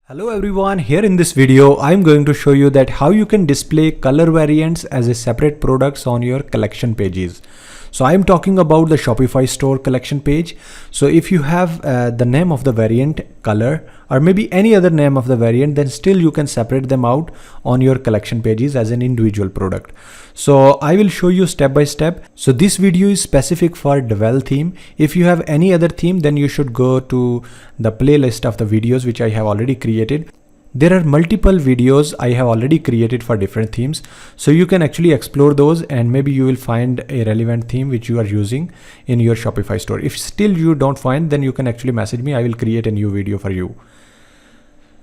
Hello everyone, here in this video I'm going to show you that how you can display color variants as a separate products on your collection pages. So I'm talking about the Shopify store collection page. So if you have the name of the variant, color, or maybe any other name of the variant, then still you can separate them out on your collection pages as an individual product. So I will show you step by step. So this video is specific for Dwell theme. If you have any other theme, then you should go to the playlist of the videos which I have already created. There are multiple videos I have already created for different themes, so you can actually explore those and maybe you will find a relevant theme which you are using in your Shopify store. If still you don't find, then you can actually message me. I will create a new video for you.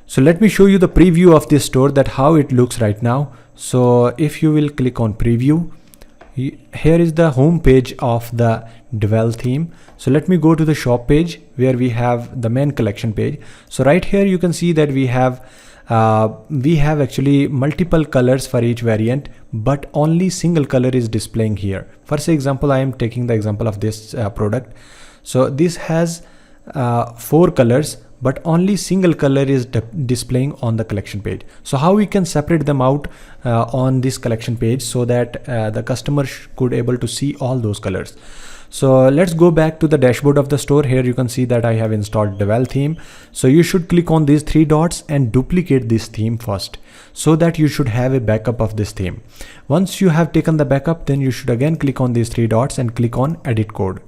So let me show you the preview of this store, that how it looks right now. So if you will click on preview, here is the home page of the Dwell theme. So let me go to the shop page where we have the main collection page. So right here you can see that we have actually multiple colors for each variant, but only single color is displaying here. For example, I am taking the example of this product. So this has 4 colors, but only single color is displaying on the collection page. So how we can separate them out on this collection page so that the customer could able to see all those colors. So let's go back to the dashboard of the store. Here you can see that I have installed Dwell theme. So you should click on these 3 dots and duplicate this theme first, so that you should have a backup of this theme. Once you have taken the backup, then you should again click on these 3 dots and click on edit code.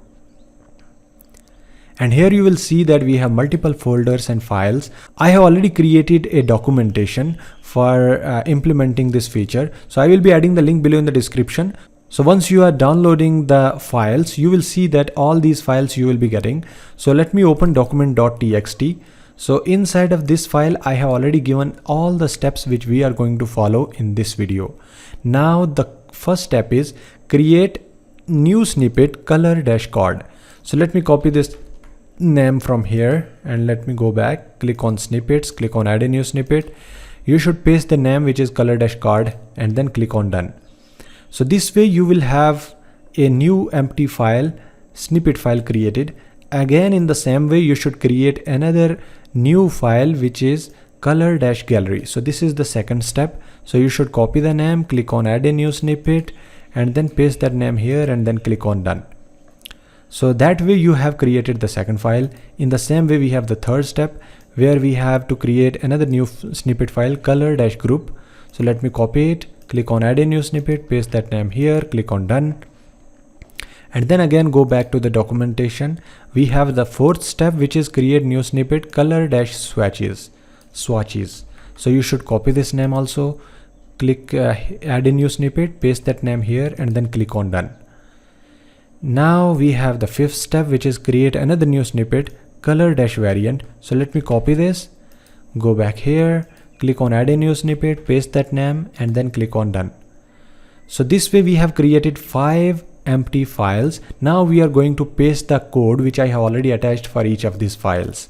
And here you will see that we have multiple folders and files. I have already created a documentation for implementing this feature. So I will be adding the link below in the description. So once you are downloading the files, you will see that all these files you will be getting. So let me open document.txt. So inside of this file, I have already given all the steps which we are going to follow in this video. Now the first step is create new snippet color-card. So let me copy this name from here and let me go back, click on snippets, click on add a new snippet. You should paste the name which is color-card and then click on done. So this way you will have a new empty file, snippet file created. Again, in the same way, you should create another new file which is color-gallery. So this is the second step. So you should copy the name, click on add a new snippet and then paste that name here and then click on done. So that way you have created the second file. In the same way, we have the third step where we have to create another new snippet file, color-group. So let me copy it, click on add a new snippet, paste that name here, click on done. And then again go back to the documentation. We have the fourth step which is create new snippet color-swatches. So you should copy this name also, click add a new snippet, paste that name here and then click on done. Now we have the fifth step which is create another new snippet color-variant. So let me copy this, go back here, click on add a new snippet, paste that name and then click on done. So this way we have created 5 empty files. Now we are going to paste the code which I have already attached for each of these files.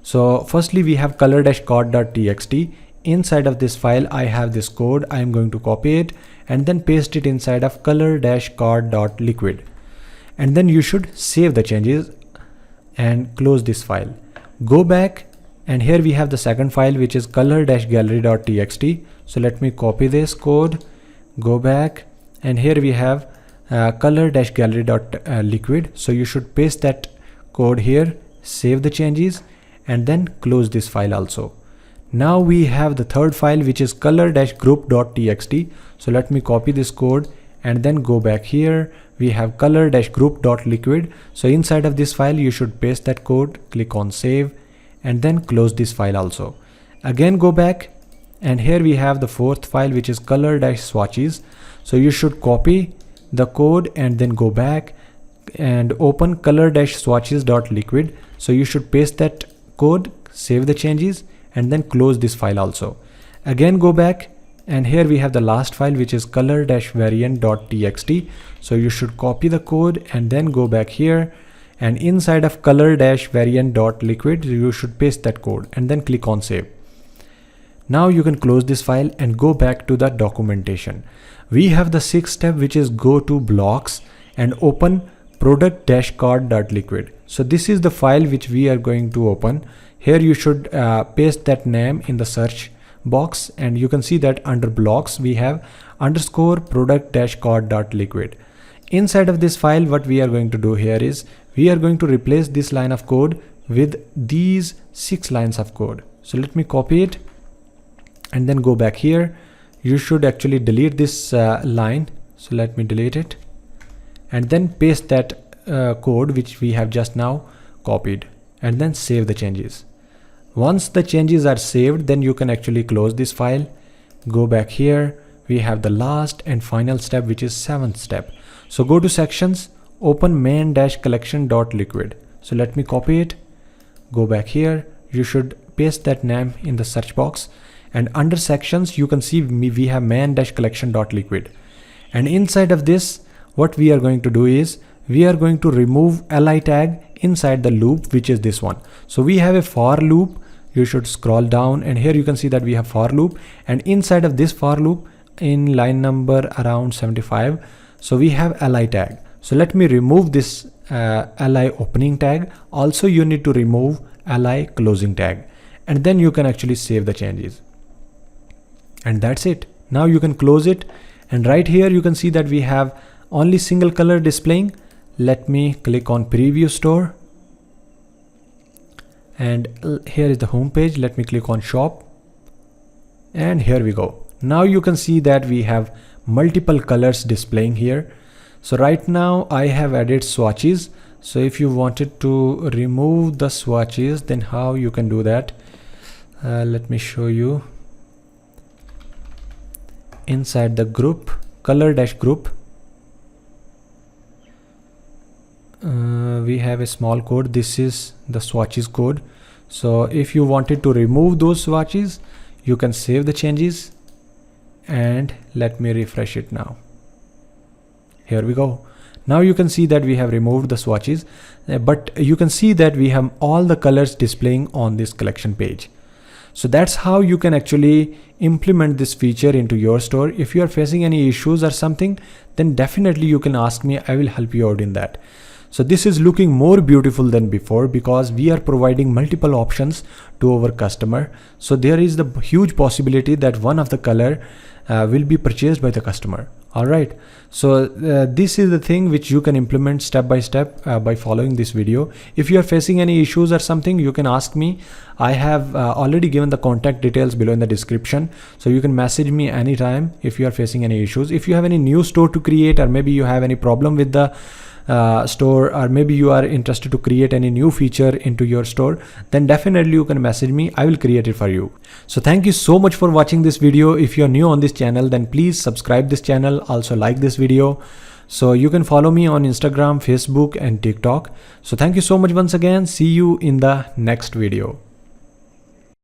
So firstly we have color-card.txt. Inside of this file I have this code. I am going to copy it and then paste it inside of color-card.liquid. And then you should save the changes and close this file. Go back and here we have the second file which is color-gallery.txt. So let me copy this code, go back and here we have color-gallery.liquid. So you should paste that code here, save the changes and then close this file also. Now we have the third file which is color-group.txt. So let me copy this code and then go back here. We have color-group.liquid. So inside of this file you should paste that code, click on save and then close this file also. Again go back and here we have the fourth file which is color-swatches. So you should copy the code and then go back and open color-swatches.liquid. So you should paste that code, save the changes and then close this file also. Again go back and here we have the last file which is color-variant.txt. So you should copy the code and then go back here and inside of color-variant.liquid you should paste that code and then click on save. Now you can close this file and go back to the documentation. We have the sixth step which is go to blocks and open product-card.liquid. So this is the file which we are going to open. Here you should paste that name in the search box, and you can see that under blocks we have underscore product dash code dot liquid. Inside of this file, what we are going to do here is we are going to replace this line of code with these 6 lines of code. So let me copy it and then go back here. You should actually delete this line. So let me delete it and then paste that code which we have just now copied, and then save the changes. Once the changes are saved, then you can actually close this file. Go back here. We have the last and final step, which is 7th step. So go to sections, open main-collection.liquid. So let me copy it. Go back here. You should paste that name in the search box, and under sections you can see we have main-collection.liquid. And inside of this, what we are going to do is we are going to remove li tag inside the loop, which is this one. So we have a for loop. You should scroll down, and here you can see that we have for loop, and inside of this for loop in line number around 75, so we have li tag. So let me remove this li opening tag. Also you need to remove li closing tag, and then you can actually save the changes. And that's it. Now you can close it, and right here you can see that we have only single color displaying. Let me click on preview store, and here is the home page. Let me click on shop, and here we go. Now you can see that we have multiple colors displaying here. So right now I have added swatches. So if you wanted to remove the swatches, then how you can do that? Let me show you. Inside the group, color dash group, we have a small code. This is the swatches code. So if you wanted to remove those swatches, you can save the changes, and let me refresh it now. Here we go. Now you can see that we have removed the swatches, but you can see that we have all the colors displaying on this collection page. So that's how you can actually implement this feature into your store. If you are facing any issues or something, then definitely you can ask me. I will help you out in that. So this is looking more beautiful than before because we are providing multiple options to our customer. So there is the huge possibility that one of the color will be purchased by the customer. All right. So this is the thing which you can implement step by step by following this video. If you are facing any issues or something, you can ask me. I have already given the contact details below in the description. So you can message me anytime if you are facing any issues. If you have any new store to create, or maybe you have any problem with the store, or maybe you are interested to create any new feature into your store, then definitely you can message me. I will create it for you. So thank you so much for watching this video. If you are new on this channel, then please subscribe this channel. Also like this video. So you can follow me on Instagram, Facebook and TikTok. So thank you so much once again. See you in the next video.